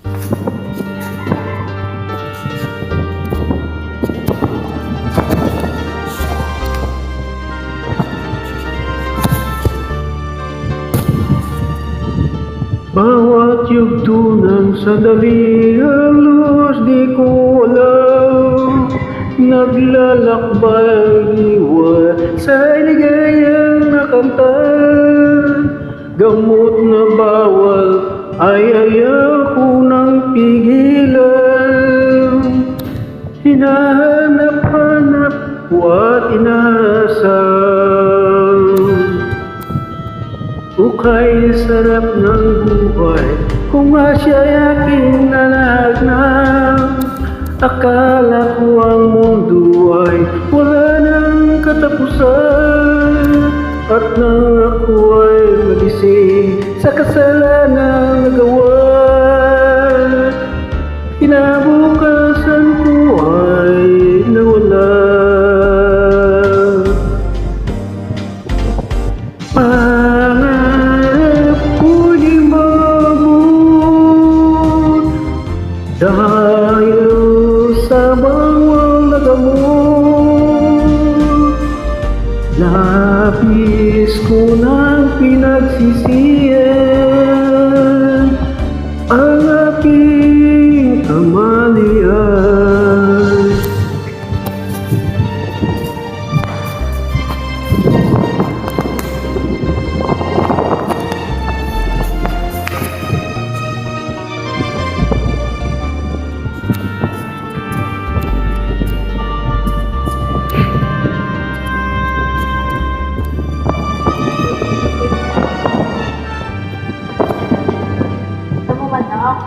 Bawat yugto ng sandali halos di ko alam. Naglalakbay iwan sa ligayang nakanta. Gamot na bawal ay ayaw ko nang pigilan. Hinahanap-hanap ko at inaasam. Ukay sarap ng buhay kung nga siya'y aking nanagnang. Akala ko ang mundo ay wala ng katapusan. At nang ako ay magising sa kasalanan nagawa, kinabukasan ko ay nawala. Pangarap ko di maabot dahil sa bawal na gamot. Labis ko nang pinagsisihan ang aking kamalian.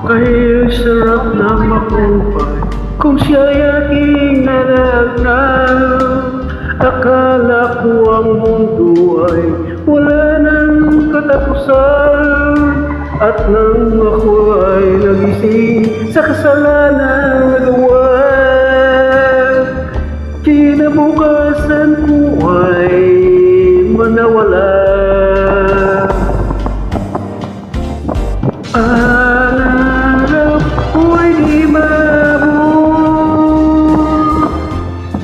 Kaya sarap na makumpay kung siya'y aking nanagnang. Akala ko ang mundo ay wala ng katapusan. At nang ako ay nagising sa kasalanan nagawa, kinabukasan ko ay manawala. Pangarap ko'y di maabot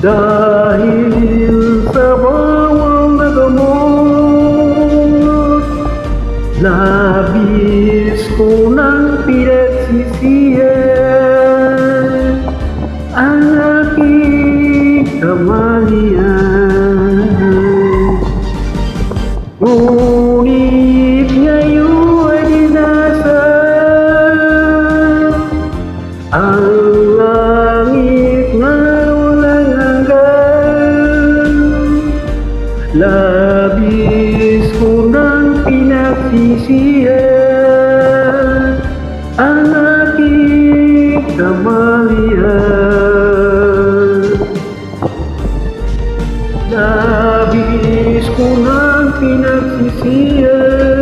dahil sa bawal na gamot. Labis ko nang pinagsisihan ang aking kamalian. Ngunit ngayon ay dinasal ang langit na walang hanggan. Labis ko nang pinagsisihan ang aking kamalian. Labis ko nang pinagsisihan